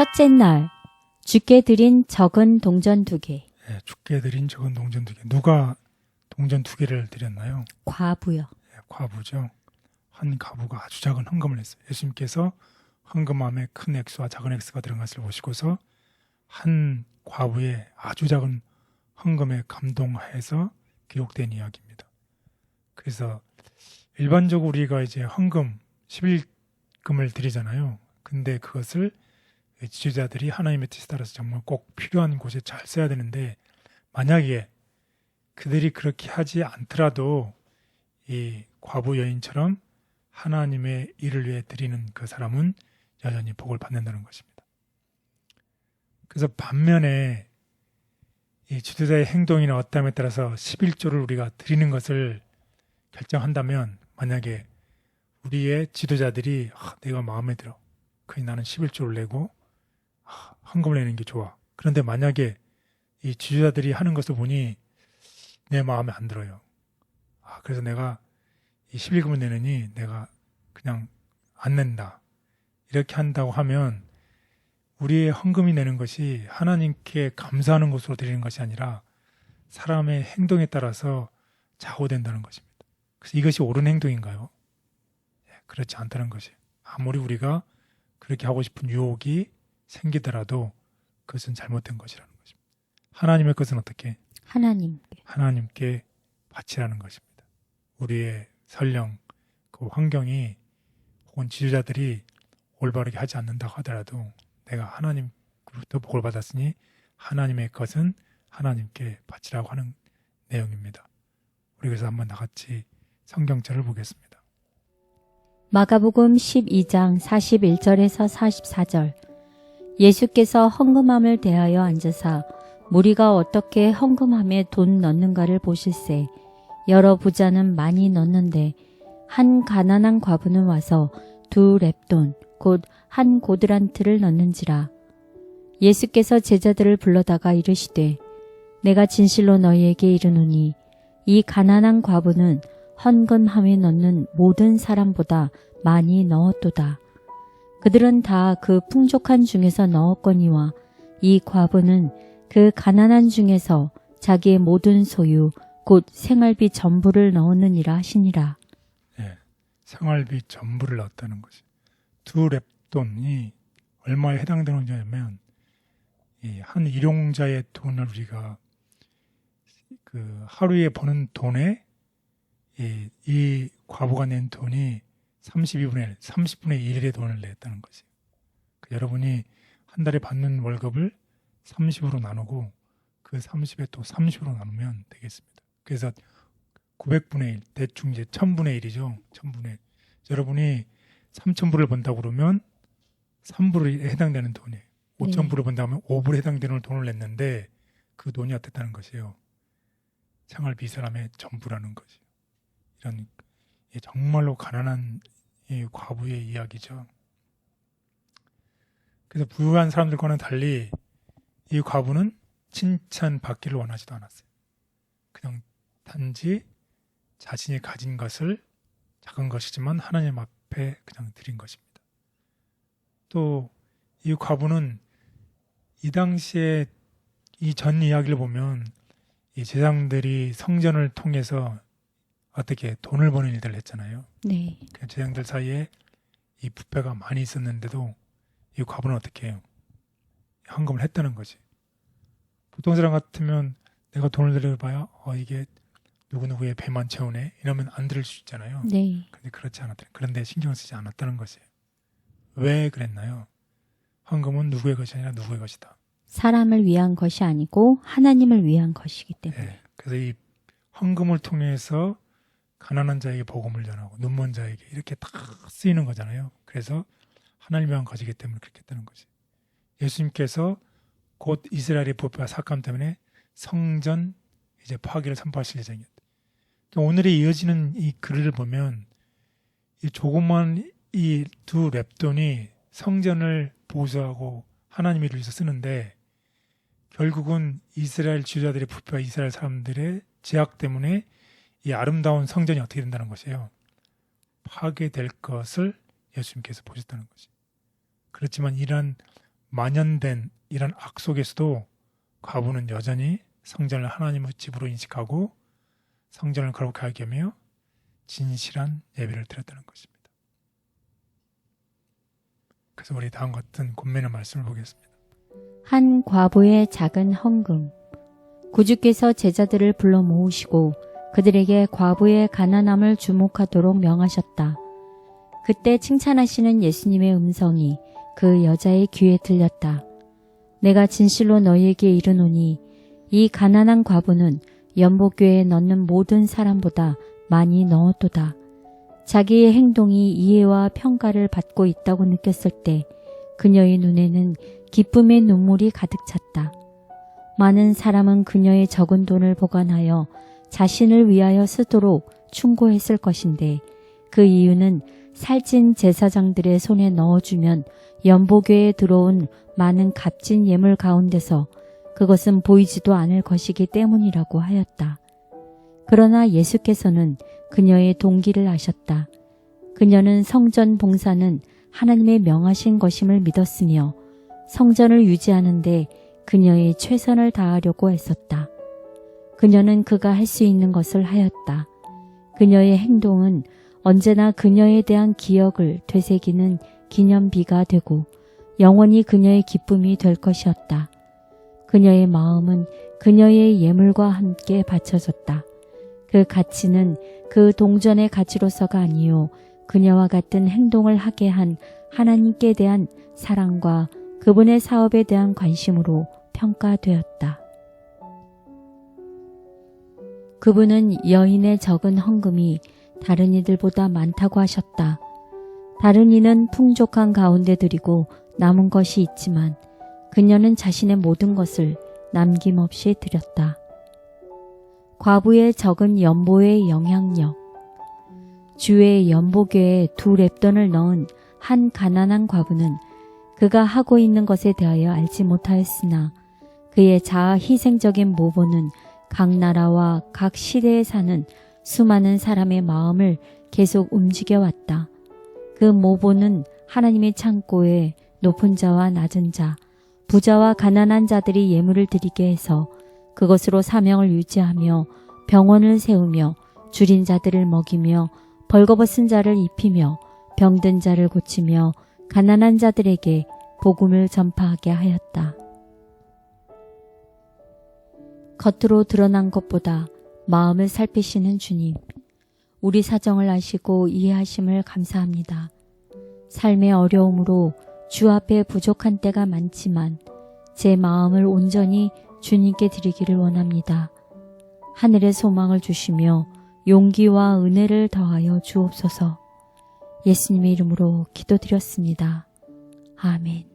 첫째 날 주께 드린 적은 동전 2개. 예, 주께 드린 적은 동전 2개. 누가 동전 2개를 드렸나요? 과부요. 예, 과부죠. 한 과부가 아주 작은 헌금을 했어요. 예수님께서 헌금함에 큰 액수와 작은 액수가 들어간 것을 보시고서 한 과부의 아주 작은 헌금에 감동해서 기록된 이야기입니다. 그래서 일반적으로 우리가 이제 헌금, 11금을 드리잖아요. 근데 그것을 지주자들이 하나님의 뜻에 따라서 정말 꼭 필요한 곳에 잘 써야 되는데, 만약에 그들이 그렇게 하지 않더라도 이 과부 여인처럼 하나님의 일을 위해 드리는 그 사람은 여전히 복을 받는다는 것입니다. 그래서 반면에 이 지도자의 행동이나 어떠함에 따라서 11조를 우리가 드리는 것을 결정한다면, 만약에 우리의 지도자들이 내가 마음에 들어, 그니 나는 11조를 내고 헌금을 내는 게 좋아. 그런데 만약에 이 지도자들이 하는 것을 보니 내 마음에 안 들어요. 그래서 내가 이 11금을 내느니 내가 그냥 안 낸다. 이렇게 한다고 하면 우리의 헌금이 내는 것이 하나님께 감사하는 것으로 드리는 것이 아니라 사람의 행동에 따라서 좌우된다는 것입니다. 그래서 이것이 옳은 행동인가요? 그렇지 않다는 것이에요. 아무리 우리가 그렇게 하고 싶은 유혹이 생기더라도 그것은 잘못된 것이라는 것입니다. 하나님의 것은 어떻게? 하나님께 바치라는 것입니다. 우리의 설령 그 환경이 혹은 지도자들이 올바르게 하지 않는다고 하더라도 내가 하나님으로부터 복을 받았으니 하나님의 것은 하나님께 바치라고 하는 내용입니다. 우리 그래서 한번 나같이 성경절을 보겠습니다. 마가복음 12장 41절에서 44절. 예수께서 헌금함을 대하여 앉으사 무리가 어떻게 헌금함에 돈 넣는가를 보실세. 여러 부자는 많이 넣는데 한 가난한 과부는 와서 2 렙돈 곧 한 고드란트를 넣는지라. 예수께서 제자들을 불러다가 이르시되 내가 진실로 너희에게 이르노니 이 가난한 과부는 헌금함에 넣는 모든 사람보다 많이 넣었도다. 그들은 다 그 풍족한 중에서 넣었거니와 이 과부는 그 가난한 중에서 자기의 모든 소유 곧 생활비 전부를 넣었느니라 하시니라. 예, 생활비 전부를 넣었다는 것이. 2 렙돈이 얼마에 해당되는지 하면 한 일용자의 돈을 우리가 그 하루에 버는 돈에 이 과부가 낸 돈이 30분의 1의 돈을 냈다는 것이에요. 여러분이 한 달에 받는 월급을 30으로 나누고 그 30에 또 30으로 나누면 되겠습니다. 그래서 900분의 1, 대충 이제 1000분의 1이죠. 1000분의 1. 여러분이 3000불을 번다고 그러면 3불에 해당되는 돈이에요. 5000불을 번다면 5불에 해당되는 돈을 냈는데 그 돈이 어땠다는 것이에요. 생활비 사람의 전부라는 것이에요. 이런 정말로 가난한 이 과부의 이야기죠. 그래서 부유한 사람들과는 달리 이 과부는 칭찬받기를 원하지도 않았어요. 그냥 단지 자신이 가진 것을 작은 것이지만 하나님 앞에 그냥 드린 것입니다. 또 이 과부는 이 당시에 이 전 이야기를 보면 이 제사장들이 성전을 통해서 어떻게 돈을 버는 일들을 했잖아요. 네. 그 제사장들 사이에 이 부패가 많이 있었는데도 이 과부는 어떻게 해요? 헌금을 했다는 거지. 보통 사람 같으면 내가 돈을 들여봐야 이게 누구누구의 배만 채우네 이러면 안 들을 수 있잖아요. 네. 근데 그렇지 않았다. 그런데 신경 쓰지 않았다는 것이에요. 왜 그랬나요? 헌금은 누구의 것이 아니라 누구의 것이다. 사람을 위한 것이 아니고 하나님을 위한 것이기 때문에. 네. 그래서 이 헌금을 통해서 가난한 자에게 복음을 전하고 눈먼 자에게 이렇게 다 쓰이는 거잖아요. 그래서 하나님을 위한 것이기 때문에 그렇게 했다는 거지. 예수님께서 곧 이스라엘의 부패와 삭감 때문에 성전 이제 파괴를 선포하실 예정이었다. 오늘에 이어지는 이 글을 보면 이 조그만 이 2 렙돈이 성전을 보수하고 하나님의 일을 위해서 쓰는데 결국은 이스라엘 지도자들의 부패와 이스라엘 사람들의 제약 때문에 이 아름다운 성전이 어떻게 된다는 것이에요. 파괴될 것을 예수님께서 보셨다는 것이. 그렇지만 이러한 만연된 이런 악 속에서도 과부는 여전히 성전을 하나님의 집으로 인식하고 성전을 거룩하게 하며 진실한 예배를 드렸다는 것입니다. 그래서 우리 다음 같은 권면의 말씀을 보겠습니다. 한 과부의 작은 헌금. 구주께서 제자들을 불러 모으시고 그들에게 과부의 가난함을 주목하도록 명하셨다. 그때 칭찬하시는 예수님의 음성이 그 여자의 귀에 들렸다. 내가 진실로 너희에게 이르노니 이 가난한 과부는 연복교에 넣는 모든 사람보다 많이 넣었도다. 자기의 행동이 이해와 평가를 받고 있다고 느꼈을 때 그녀의 눈에는 기쁨의 눈물이 가득 찼다. 많은 사람은 그녀의 적은 돈을 보관하여 자신을 위하여 쓰도록 충고했을 것인데 그 이유는 살찐 제사장들의 손에 넣어주면 연복교에 들어온 많은 값진 예물 가운데서 그것은 보이지도 않을 것이기 때문이라고 하였다. 그러나 예수께서는 그녀의 동기를 아셨다. 그녀는 성전 봉사는 하나님의 명하신 것임을 믿었으며 성전을 유지하는데 그녀의 최선을 다하려고 했었다. 그녀는 그가 할 수 있는 것을 하였다. 그녀의 행동은 언제나 그녀에 대한 기억을 되새기는 기념비가 되고 영원히 그녀의 기쁨이 될 것이었다. 그녀의 마음은 그녀의 예물과 함께 바쳐졌다. 그 가치는 그 동전의 가치로서가 아니요 그녀와 같은 행동을 하게 한 하나님께 대한 사랑과 그분의 사업에 대한 관심으로 평가되었다. 그분은 여인의 적은 헌금이 다른 이들보다 많다고 하셨다. 다른 이는 풍족한 가운데 드리고 남은 것이 있지만 그녀는 자신의 모든 것을 남김없이 드렸다. 과부의 적은 연보의 영향력. 주의 연보교에 2렙돈을 넣은 한 가난한 과부는 그가 하고 있는 것에 대하여 알지 못하였으나 그의 자아 희생적인 모보는 각 나라와 각 시대에 사는 수많은 사람의 마음을 계속 움직여왔다. 그 모보는 하나님의 창고에 높은 자와 낮은 자, 부자와 가난한 자들이 예물을 드리게 해서 그것으로 사명을 유지하며 병원을 세우며 줄인 자들을 먹이며 벌거벗은 자를 입히며 병든 자를 고치며 가난한 자들에게 복음을 전파하게 하였다. 겉으로 드러난 것보다 마음을 살피시는 주님, 우리 사정을 아시고 이해하심을 감사합니다. 삶의 어려움으로 주 앞에 부족한 때가 많지만 제 마음을 온전히 주님께 드리기를 원합니다. 하늘의 소망을 주시며 용기와 은혜를 더하여 주옵소서. 예수님의 이름으로 기도드렸습니다. 아멘.